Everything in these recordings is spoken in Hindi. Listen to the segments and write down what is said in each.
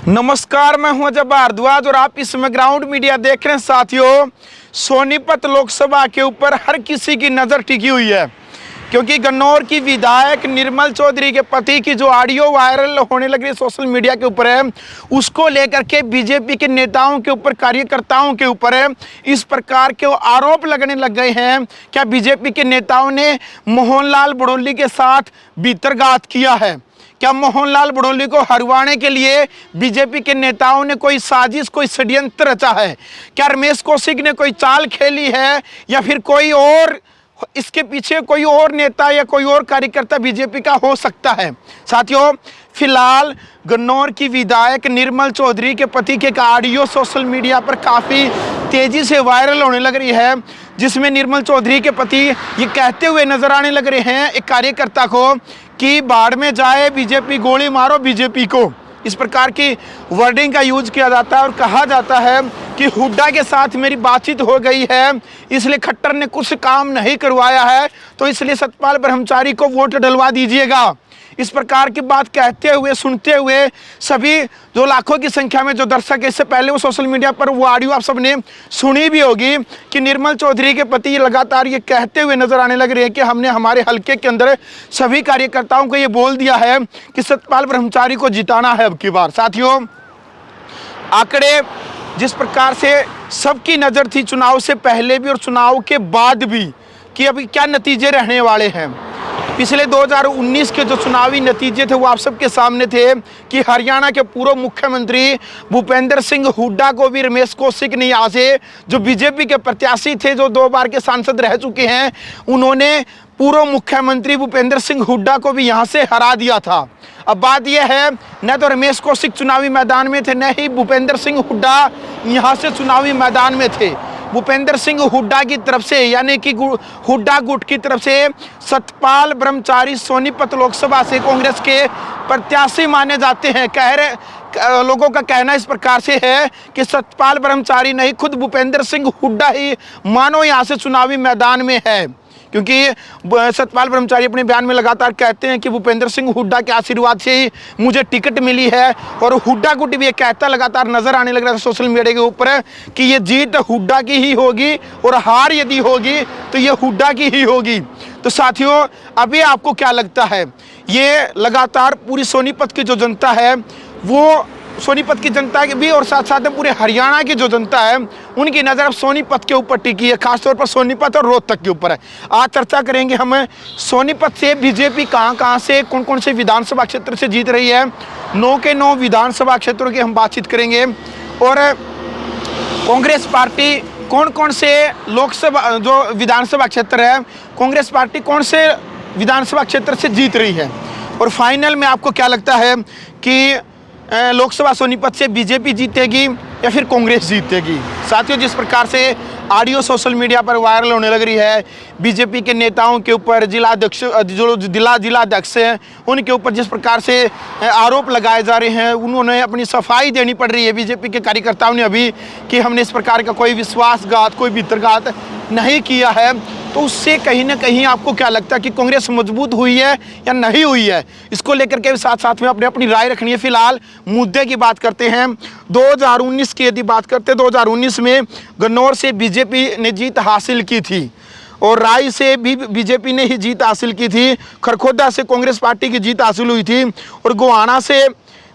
नमस्कार, मैं हूं अजय भारद्वाज और आप इस समय ग्राउंड मीडिया देख रहे हैं। साथियों, सोनीपत लोकसभा के ऊपर हर किसी की नज़र टिकी हुई है, क्योंकि गन्नौर की विधायक निर्मल चौधरी के पति की जो ऑडियो वायरल होने लगी सोशल मीडिया के ऊपर है, उसको लेकर के बीजेपी के नेताओं के ऊपर, कार्यकर्ताओं के ऊपर है, इस प्रकार के आरोप लगने लग गए हैं। क्या बीजेपी के नेताओं ने मोहनलाल बड़ौली के साथ भीतरघात किया है? क्या मोहनलाल बड़ौली को हरवाने के लिए बीजेपी के नेताओं ने कोई साजिश, कोई षड्यंत्र रचा है? क्या रमेश कौशिक ने कोई चाल खेली है, या फिर कोई और इसके पीछे कोई और नेता या कोई और कार्यकर्ता बीजेपी का हो सकता है? साथियों, फिलहाल गन्नौर की विधायक निर्मल चौधरी के पति के एक ऑडियो सोशल मीडिया पर काफ़ी तेज़ी से वायरल होने लग रही है, जिसमें निर्मल चौधरी के पति ये कहते हुए नजर आने लग रहे हैं एक कार्यकर्ता को कि बाढ़ में जाए बीजेपी, गोली मारो बीजेपी को। इस प्रकार की वर्डिंग का यूज किया जाता है और कहा जाता है कि हुड्डा के साथ मेरी बातचीत हो गई है, इसलिए खट्टर ने कुछ काम नहीं करवाया है, तो इसलिए सतपाल ब्रह्मचारी को वोट डलवा दीजिएगा। इस प्रकार की बात कहते हुए, सुनते हुए सभी जो लाखों की संख्या में जो दर्शक, इससे पहले वो सोशल मीडिया पर वो ऑडियो आप सबने सुनी भी होगी कि निर्मल चौधरी के पति लगातार ये कहते हुए नजर आने लग रहे हैं कि हमने हमारे हलके के अंदर सभी कार्यकर्ताओं को ये बोल दिया है कि सतपाल ब्रह्मचारी को जिताना है अब की बार। साथियों, आंकड़े जिस प्रकार से सबकी नज़र थी चुनाव से पहले भी और चुनाव के बाद भी कि अभी क्या नतीजे रहने वाले हैं, पिछले 2019 के जो चुनावी नतीजे थे वो आप सबके सामने थे कि हरियाणा के पूर्व मुख्यमंत्री भूपेंद्र सिंह हुड्डा को भी रमेश कौशिक ने यहाँ से, जो बीजेपी के प्रत्याशी थे, जो 2 बार के सांसद रह चुके हैं, उन्होंने पूर्व मुख्यमंत्री भूपेंद्र सिंह हुड्डा को भी यहाँ से हरा दिया था। अब बात यह है, न तो रमेश कौशिक चुनावी मैदान में थे, न ही भूपेंद्र सिंह हुड्डा यहाँ से चुनावी मैदान में थे। भूपेंद्र सिंह हुड्डा की तरफ से, यानी कि हुड्डा गुट की तरफ से सतपाल ब्रह्मचारी सोनीपत लोकसभा से कांग्रेस के प्रत्याशी माने जाते हैं। लोगों का कहना इस प्रकार से है कि सतपाल ब्रह्मचारी नहीं, खुद भूपेंद्र सिंह हुड्डा ही मानो यहाँ से चुनावी मैदान में है, क्योंकि सतपाल ब्रह्मचारी अपने बयान में लगातार कहते हैं कि भूपेंद्र सिंह हुड्डा के आशीर्वाद से ही मुझे टिकट मिली है। और हुड्डा गुट भी ये कहता लगातार नजर आने लग रहा है सोशल मीडिया के ऊपर कि ये जीत हुड्डा की ही होगी और हार यदि होगी तो ये हुड्डा की ही होगी। तो साथियों, अभी आपको क्या लगता है? ये लगातार पूरी सोनीपत की जो जनता है, वो सोनीपत की जनता की भी और साथ साथ में पूरे हरियाणा की जो जनता है, उनकी नज़र अब सोनीपत के ऊपर टिकी है, खासतौर पर सोनीपत और रोहतक के ऊपर है। आज चर्चा करेंगे हम सोनीपत से बीजेपी कहां से, कौन कौन से विधानसभा क्षेत्र से जीत रही है। 9 के 9 विधानसभा क्षेत्रों की हम बातचीत करेंगे, और कांग्रेस पार्टी कौन कौन से लोकसभा जो विधानसभा क्षेत्र है, कांग्रेस पार्टी कौन से विधानसभा क्षेत्र से जीत रही है, और फाइनल में आपको क्या लगता है कि लोकसभा सोनीपत से बीजेपी जीतेगी या फिर कांग्रेस जीतेगी? साथियों, जिस प्रकार से ऑडियो सोशल मीडिया पर वायरल होने लग रही है बीजेपी के नेताओं के ऊपर, जिलाध्यक्ष जो जिलाध्यक्ष हैं उनके ऊपर जिस प्रकार से आरोप लगाए जा रहे हैं, उन्होंने अपनी सफाई देनी पड़ रही है बीजेपी के कार्यकर्ताओं ने अभी कि हमने इस प्रकार का कोई विश्वासघात, कोई भीतरघात नहीं किया है। तो उससे कहीं ना कहीं आपको क्या लगता है कि कांग्रेस मजबूत हुई है या नहीं हुई है? इसको लेकर के साथ साथ में अपनी राय रखनी है। फिलहाल मुद्दे की बात करते हैं। 2019 की यदि बात करते हैं, 2019 में गन्नौर से बीजेपी ने जीत हासिल की थी, और राय से भी बीजेपी ने ही जीत हासिल की थी, खरखोदा से कांग्रेस पार्टी की जीत हासिल हुई थी, और गोहाना से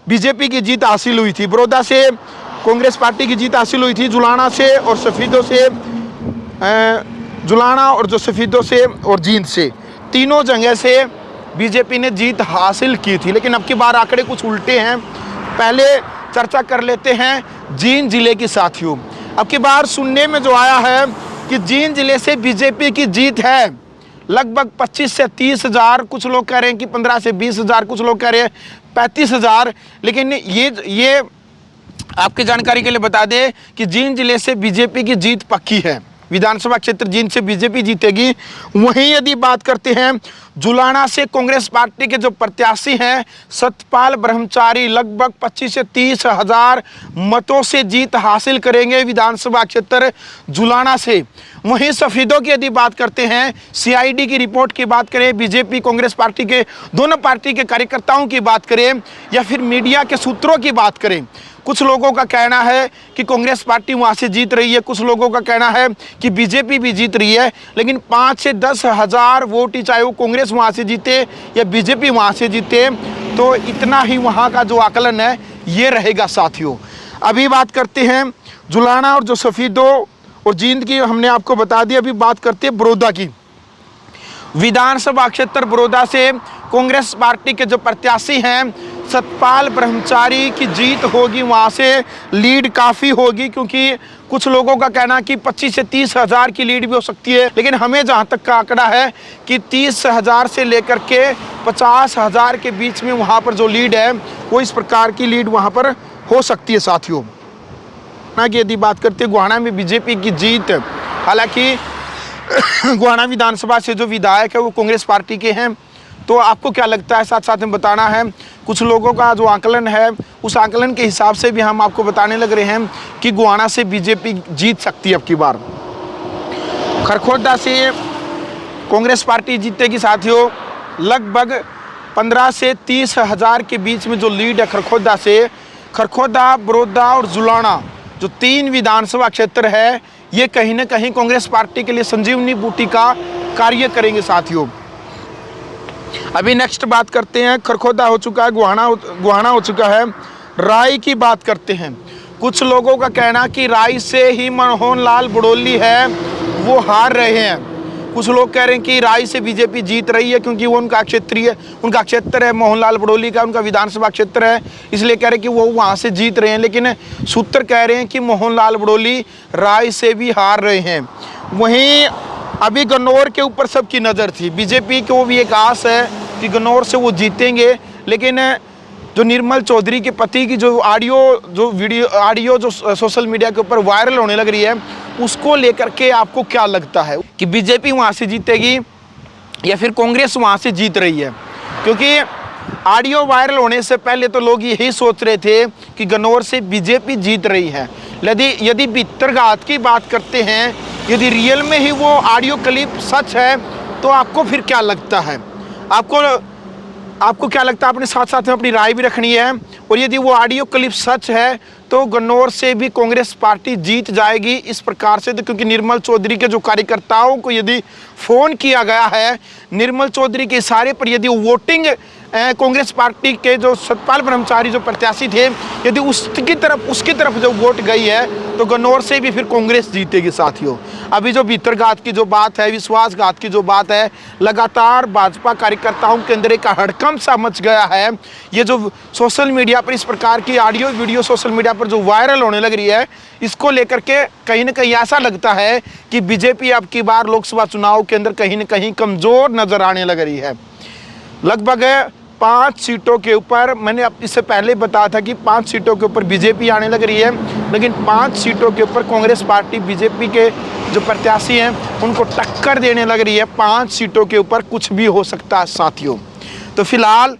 बीजेपी की जीत हासिल हुई थी, बड़ौदा से कांग्रेस पार्टी की जीत हासिल हुई थी, जुलाना से और सफीदों से, जुलाना और जो सफीदों से और जींद से, तीनों जगह से बीजेपी ने जीत हासिल की थी। लेकिन अब की बार आंकड़े कुछ उल्टे हैं। पहले चर्चा कर लेते हैं जींद जिले की। साथियों, अब की बार सुनने में जो आया है कि जींद जिले से बीजेपी की जीत है लगभग 25 से 30 हज़ार, कुछ लोग कह रहे हैं कि 15 से 20 हज़ार, कुछ लोग कह रहे हैं 35 हज़ार। लेकिन ये आपकी जानकारी के लिए बता दें कि जींद जिले से बीजेपी की जीत पक्की है, विधानसभा क्षेत्र जींद से बीजेपी जीतेगी। वहीं यदि बात करते हैं जुलाना से कांग्रेस पार्टी के जो प्रत्याशी हैं सतपाल ब्रह्मचारी लगभग 25 से 30 हजार मतों से जीत हासिल करेंगे विधानसभा क्षेत्र जुलाना से। वहीं सफेदों की यदि बात करते हैं, सीआईडी की रिपोर्ट की बात करें, बीजेपी कांग्रेस पार्टी के दोनों पार्टी के कार्यकर्ताओं की बात करें या फिर मीडिया के सूत्रों की बात करें, कुछ लोगों का कहना है कि कांग्रेस पार्टी वहां से जीत रही है, कुछ लोगों का कहना है कि बीजेपी भी जीत रही है, लेकिन 5 से 10 हजार वोट ही चाहे वो कांग्रेस वहां से जीते या बीजेपी वहां से जीते, तो इतना ही वहां का जो आकलन है ये रहेगा साथियों। अभी बात करते हैं जुलाना और जो सफेदों और जींद की हमने आपको बता दिया। अभी बात करते हैं बड़ौदा की। विधानसभा क्षेत्र बड़ौदा से कांग्रेस पार्टी के जो प्रत्याशी हैं सतपाल ब्रह्मचारी की जीत होगी, वहां से लीड काफ़ी होगी, क्योंकि कुछ लोगों का कहना कि 25 से 30 हजार की लीड भी हो सकती है, लेकिन हमें जहां तक का आंकड़ा है कि 30 हजार से लेकर के 50 हजार के बीच में वहां पर जो लीड है वो इस प्रकार की लीड वहां पर हो सकती है साथियों। ना कि यदि बात करते हैं गोहाना में बीजेपी की जीत, हालांकि गोहाना विधानसभा से जो विधायक है वो कांग्रेस पार्टी के हैं, तो आपको क्या लगता है साथ साथ में बताना है। कुछ लोगों का जो आकलन है उस आकलन के हिसाब से भी हम आपको बताने लग रहे हैं कि गोहाना से बीजेपी जीत सकती है अब की बार। खरखोदा से कांग्रेस पार्टी जीतेगी साथियों, लगभग 15 से 30 हजार के बीच में जो लीड है खरखोदा से। खरखोदा, बड़ौदा और जुलाना जो 3 विधानसभा क्षेत्र है ये कहीं ना कहीं कांग्रेस पार्टी के लिए संजीवनी बूटी का कार्य करेंगे साथियों। अभी नेक्स्ट बात करते हैं, खरखोदा हो चुका है, गोहाना हो चुका है। राय की बात करते हैं। कुछ लोगों का कहना कि राय से ही मोहनलाल बड़ौली है वो हार रहे हैं। कुछ लोग कह रहे हैं कि राय से बीजेपी जीत रही है क्योंकि वो उनका क्षेत्र है, मोहनलाल बड़ौली का उनका विधानसभा क्षेत्र है, इसलिए कह रहे हैं कि वो वहाँ से जीत रहे हैं। लेकिन सूत्र कह रहे हैं कि मोहनलाल बड़ौली राय से भी हार रहे हैं। वहीं अभी गन्नौर के ऊपर सबकी नज़र थी, बीजेपी को भी एक आस है कि गन्नौर से वो जीतेंगे, लेकिन जो निर्मल चौधरी के पति की जो ऑडियो जो सोशल मीडिया के ऊपर वायरल होने लग रही है उसको लेकर के आपको क्या लगता है कि बीजेपी वहाँ से जीतेगी या फिर कांग्रेस वहाँ से जीत रही है? क्योंकि ऑडियो वायरल होने से पहले तो लोग यही सोच रहे थे कि गन्नौर से बीजेपी जीत रही है। यदि भितरघात की बात करते हैं, यदि रियल में ही वो ऑडियो क्लिप सच है तो आपको फिर क्या लगता है? आपको क्या लगता है? आपने साथ साथ में अपनी राय भी रखनी है। और यदि वो ऑडियो क्लिप सच है तो गन्नौर से भी कांग्रेस पार्टी जीत जाएगी इस प्रकार से, तो क्योंकि निर्मल चौधरी के जो कार्यकर्ताओं को यदि फ़ोन किया गया है, निर्मल चौधरी के इशारे पर यदि वोटिंग कांग्रेस पार्टी के जो सतपाल ब्रह्मचारी जो प्रत्याशी थे यदि उसकी तरफ जो वोट गई है तो गन्नौर से भी फिर कांग्रेस जीतेगी साथियों। अभी जो भीतरघात की जो बात है, विश्वासघात की जो बात है, लगातार भाजपा कार्यकर्ताओं के अंदर एक हड़कंप सा मच गया है। ये जो सोशल मीडिया पर इस प्रकार की ऑडियो वीडियो सोशल मीडिया पर जो वायरल होने लग रही है, इसको लेकर के कहीं ना कहीं ऐसा लगता है कि बीजेपी अब की बार लोकसभा चुनाव के अंदर कहीं ना कहीं कमज़ोर नज़र आने लग रही है। लगभग 5 सीटों के ऊपर, मैंने इससे पहले बताया था कि 5 सीटों के ऊपर बीजेपी आने लग रही है, लेकिन 5 सीटों के ऊपर कांग्रेस पार्टी बीजेपी के जो प्रत्याशी हैं उनको टक्कर देने लग रही है। 5 सीटों के ऊपर कुछ भी हो सकता है साथियों। तो फिलहाल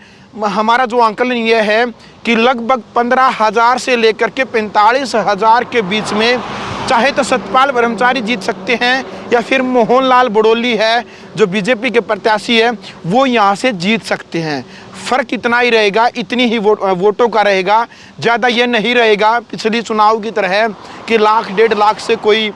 हमारा जो आंकलन ये है कि लगभग 15,000 से लेकर के 45,000 के बीच में चाहे तो सतपाल ब्रह्मचारी जीत सकते हैं या फिर मोहनलाल बड़ौली है जो बीजेपी के प्रत्याशी है वो यहाँ से जीत सकते हैं। फ़र्क इतना ही रहेगा, इतनी ही वोटों का रहेगा, ज़्यादा ये नहीं रहेगा पिछली चुनाव की तरह कि 1,00,000 1,50,000 से कोई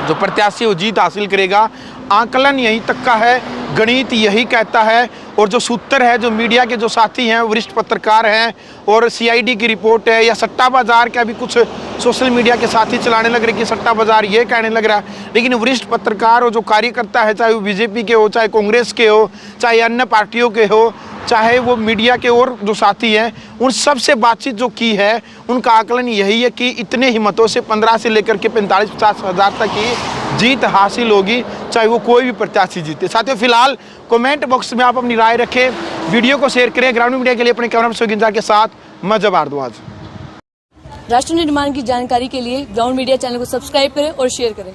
जो प्रत्याशी वो जीत हासिल करेगा। आकलन यहीं तक का है, गणित यही कहता है, और जो सूत्र है, जो मीडिया के जो साथी हैं, वरिष्ठ पत्रकार हैं और सीआईडी की रिपोर्ट है या सट्टा बाज़ार के अभी कुछ सोशल मीडिया के साथी चलाने लग रहे कि सट्टा बाज़ार ये कहने लग रहा है, लेकिन वरिष्ठ पत्रकार और जो कार्यकर्ता है, चाहे वो बीजेपी के हो, चाहे कांग्रेस के हो, चाहे अन्य पार्टियों के हो, चाहे वो मीडिया के और जो साथी हैं, उन सब से बातचीत जो की है उनका आकलन यही है कि इतने ही मतों से 15 से लेकर के 45-50 हज़ार तक की जीत हासिल होगी, चाहे वो कोई भी प्रत्याशी जीते। साथियों फिलहाल कमेंट बॉक्स में आप अपनी राय रखें, वीडियो को शेयर करें। ग्राउंड मीडिया के लिए अपने कैमरा पर्सन के साथ मैं जब भारद्वाज। राष्ट्र निर्माण की जानकारी के लिए ग्राउंड मीडिया चैनल को सब्सक्राइब करें और शेयर करें।